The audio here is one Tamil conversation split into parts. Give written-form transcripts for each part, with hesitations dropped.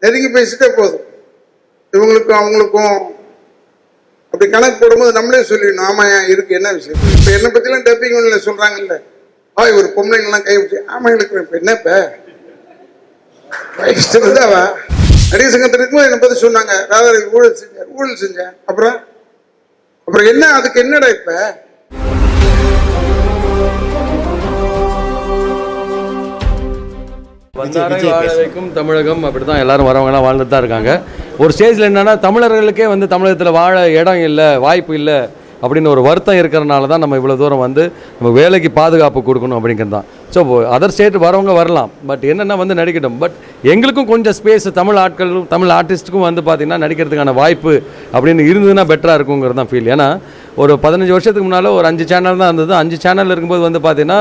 நெருங்கி பேசிட்டே போதும். இவங்களுக்கும் அவங்களுக்கும் அப்படி கணக்கு போடும்போது நம்மளே சொல்லிடணும், ஆமா இருக்கு என்ன விஷயம். இப்ப என்னை பத்திலாம் டப்பிங் ஒன்றுல சொல்றாங்கல்ல, ஒரு பொம்பளைங்கெல்லாம் கைவிட்டு ஆமா இருக்கு. இப்ப என்ன இருந்தாவா நடிகர் சங்கத்தில் இருக்கும்போது என்னை பத்தி சொன்னாங்க, ராதாரவி ஊழல் செஞ்சேன். அப்புறம் என்ன, அதுக்கு என்னடா இப்ப வாழ வைக்கும் தமிழகம் அப்படிதான் எல்லாரும் வரவங்கலாம் வாழ்ந்துட்டு தான் இருக்காங்க. ஒரு ஸ்டேஜில் என்னன்னா தமிழர்களுக்கே வந்து தமிழகத்தில் வாழ இடம் இல்லை, வாய்ப்பு இல்லை அப்படின்னு ஒரு வருத்தம் இருக்கிறனால தான் நம்ம இவ்வளோ தூரம் வந்து நம்ம வேலைக்கு பாதுகாப்பு கொடுக்கணும் அப்படிங்கிறது தான். ஸோ அதர் ஸ்டேட் வரவங்க வரலாம், பட் என்னென்னா வந்து நடிக்கட்டும். பட் எங்களுக்கும் கொஞ்சம் ஸ்பேஸ், தமிழ் ஆட்களும் தமிழ் ஆர்டிஸ்ட்டுக்கும் வந்து பார்த்திங்கன்னா நடிக்கிறதுக்கான வாய்ப்பு அப்படின்னு இருந்ததுன்னா பெட்டராக இருக்குங்கிறது தான் ஃபீல். ஏன்னா ஒரு 15 வருஷத்துக்கு முன்னால் ஒரு 5 சேனல் தான் இருந்தது. 5 சேனல் இருக்கும்போது வந்து பார்த்திங்கன்னா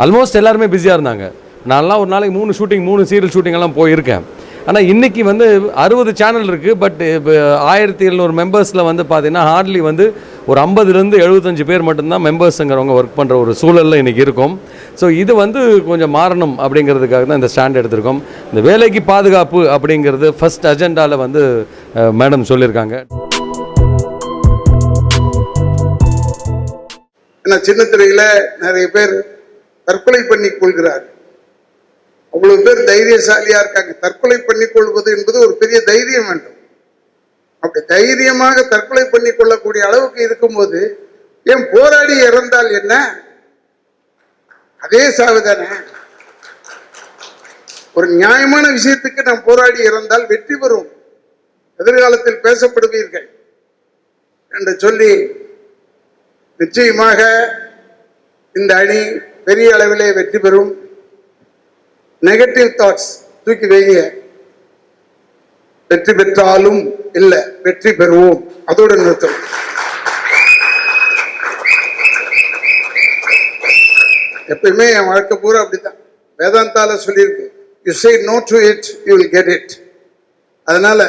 ஆல்மோஸ்ட் எல்லாருமே பிஸியாக இருந்தாங்க. நான்லாம் ஒரு நாளைக்கு 3 ஷூட்டிங் 3 சீரியல் ஷூட்டிங்கெல்லாம் போயிருக்கேன். ஆனால் இன்றைக்கி வந்து 60 சேனல் இருக்குது. பட் இப்போ 1700 மெம்பர்ஸில் வந்து பார்த்திங்கன்னா ஹார்ட்லி வந்து ஒரு 50லேருந்து 75 பேர் மட்டும்தான் மெம்பர்ஸுங்கிறவங்க ஒர்க் பண்ணுற ஒரு சூழலில் இன்றைக்கி இருக்கும். ஸோ இது வந்து கொஞ்சம் மாறணும் அப்படிங்கிறதுக்காக தான் இந்த ஸ்டாண்ட் எடுத்திருக்கோம். இந்த வேலைக்கு பாதுகாப்பு அப்படிங்கிறது ஃபஸ்ட் அஜெண்டாவில் வந்து மேடம் சொல்லியிருக்காங்க. சின்ன திரையில் நிறைய பேர் தற்கொலை பண்ணி கொள்கிறார். அவ்வளவு பேர் தைரியசாலியா இருக்காங்க. தற்கொலை பண்ணிக் கொள்வது என்பது ஒரு பெரிய தைரியம் வேண்டும். அப்படி தைரியமாக தற்கொலை பண்ணி கொள்ளக்கூடிய அளவுக்கு இருக்கும்போது ஏன் போராடி இறந்தால் என்ன, அதே சாவுதானே. ஒரு நியாயமான விஷயத்துக்கு நாம் போராடி இறந்தால் வெற்றி பெறும், எதிர்காலத்தில் பேசப்படுவீர்கள் என்று சொல்லி நிச்சயமாக இந்த அணி பெரிய அளவிலே வெற்றி பெறும். நெகட்டிவ் தாட்ஸ் தூக்கி வைங்க. வெற்றி பெற்றாலும் இல்ல, வெற்றி பெறுவோம், அதோடு நிறுத்தம். எப்பயுமே என் வாழ்க்கை பூரா அப்படித்தான். வேதாந்தால சொல்லியிருக்கு, you say no to it you will get it. அதனால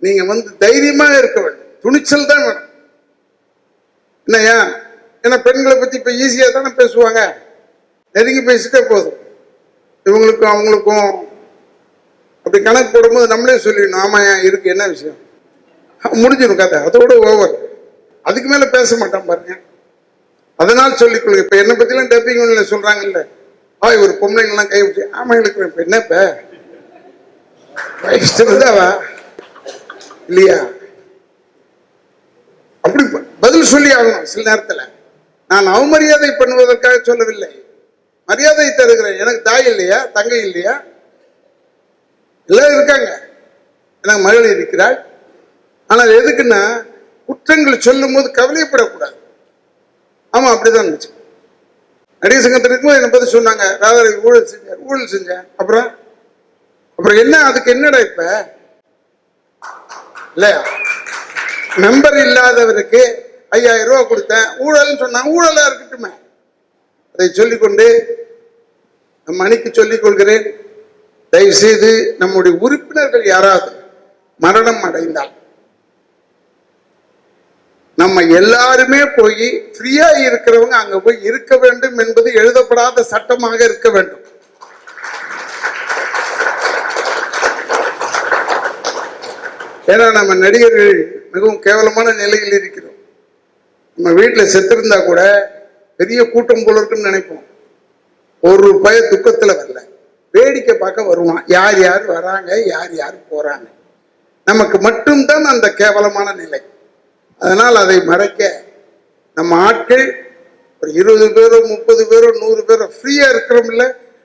நீங்க வந்து தைரியமா இருக்க வேண்டும், துணிச்சல் தான் வேணும். என்னையா, ஏன்னா பெண்களை பத்தி இப்ப ஈஸியா தானே பேசுவாங்க, நெருங்கி பேசிட்டே போதும். இவங்களுக்கும் அவங்களுக்கும் அப்படி கணக்கு போடும்போது நம்மளே சொல்லிடணும், ஆமா இருக்கு என்ன விஷயம், முடிஞ்சிடும் கதை, அதோட ஓவர். அதுக்கு மேல பேச மாட்டான் பாருங்க. அதனால் சொல்லிக்கொள்ளுங்க. இப்ப என்னை பத்திலாம் டப்பிங் ஒன்றுல சொல்றாங்கல்ல, ஒரு பொம்பளைங்கெல்லாம் கைவிட்டு ஆமா இருக்கு. இப்ப என்ன இருந்தாவா இல்லையா, அப்படி பதில் சொல்லி ஆகணும். சில நேரத்துல நான் அவமரியாதை பண்ணுவதற்காக சொல்லவில்லை, மரியாதை தருகிறேன். எனக்கு தாய் இல்லையா, தங்கை இல்லையா, எல்லாரும் இருக்காங்க. எனக்கு மகள் இருக்கிறாள். ஆனால் எதுக்குன்னா குற்றங்கள் சொல்லும் போது கவலைப்படக்கூடாது. ஆமா அப்படிதான் இருந்துச்சு. நடிகர் சங்கத்தில் இருக்கும்போது என்னை பத்தி சொன்னாங்க, ராதாரவி ஊழல் செஞ்சேன். அப்புறம் என்ன, அதுக்கு என்னடா இப்ப இல்லையா. மெம்பர் இல்லாதவருக்கு 5000 ரூபாய் கொடுத்தேன், ஊழல்னு சொன்னாங்க. ஊழலா இருக்கட்டுமே, அதை சொல்லிக்கொண்டு நம் அணிக்கு சொல்லிக் கொள்கிறேன், தயவு செய்து நம்முடைய உறுப்பினர்கள் யாராவது மரணம் அடைந்தால் நம்ம எல்லாருமே போய் ஃப்ரீயா இருக்கிறவங்க அங்க போய் இருக்க வேண்டும் என்பது எழுதப்படாத சட்டமாக இருக்க வேண்டும். ஏன்னா நம்ம நடிகர்கள் மிகவும் கேவலமான நிலையில் இருக்கிறோம். நம்ம வீட்டில் செத்திருந்தா கூட பெரிய கூட்டம் போல இருக்குன்னு நினைப்போம். ஒரு ரூபாய் துக்கத்துல வரல, வேடிக்கை பார்க்க வருவான். யார் யார் வராங்க, யார் யார் போறாங்க. நமக்கு மட்டும்தான் அந்த கேவலமான நிலை. அதனால் அதை மறைக்க நம்ம ஆட்கள் ஒரு 20 பேரோ 30 பேரோ 100 பேரோ ஃப்ரீயா இருக்கிறோம் இல்ல,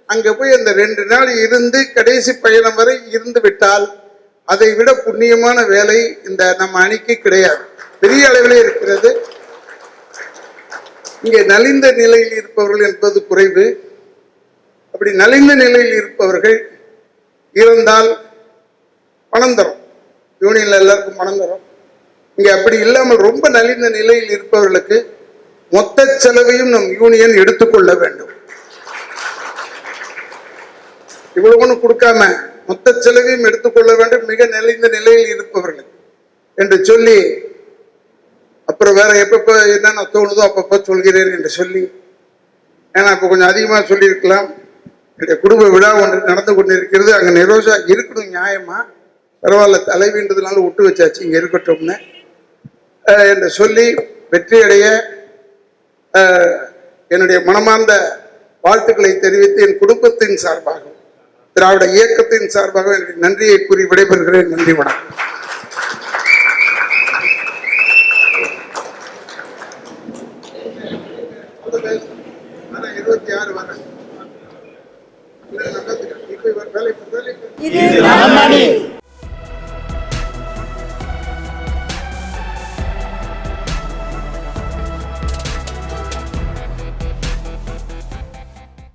அங்க போய் அந்த 2 நாள் இருந்து கடைசி பயணம் வரை இருந்து விட்டால் அதை விட புண்ணியமான வேலை இந்த நம்ம அணிக்கு கிடையாது. பெரிய அளவிலே இருக்கிறது. இங்கே நலிந்த நிலையில் இருப்பவர்கள் என்பது குறைவு. அப்படி நலிந்த நிலையில் இருப்பவர்கள் இருந்தால் பணம் தரும், யூனியன்ல எல்லாருக்கும் பணம் தரும். இங்க அப்படி இல்லாமல் ரொம்ப நலிந்த நிலையில் இருப்பவர்களுக்கு மொத்த செலவையும் நம் யூனியன் எடுத்துக்கொள்ள வேண்டும். இவ்வளவு ஒண்ணு கொடுக்காம மொத்த செலவையும் எடுத்துக்கொள்ள வேண்டும் மிக நலிந்த நிலையில் இருப்பவர்கள் என்று சொல்லி, அப்புறம் வேற எப்பப்ப என்னென்ன தோணுதோ அப்பப்ப சொல்கிறேன் என்று சொல்லி, ஏன்னா இப்ப கொஞ்சம் அதிகமா சொல்லியிருக்கலாம். என்னுடைய குடும்ப விழா ஒன்று நடந்து கொண்டிருக்கிறது, அங்க நிரோஷா இருக்கணும் நியாயமா. பரவாயில்ல, தலைவின்றதுனால விட்டு வச்சாச்சு, இங்கே இருக்கட்டும்னு என்று சொல்லி வெற்றி அடைய என்னுடைய மனமார்ந்த வாழ்த்துக்களை தெரிவித்து என் குடும்பத்தின் சார்பாக, திராவிட இயக்கத்தின் சார்பாக என்னுடைய நன்றியை கூறி விடைபெறுகிறேன். நன்றி, வணக்கம்.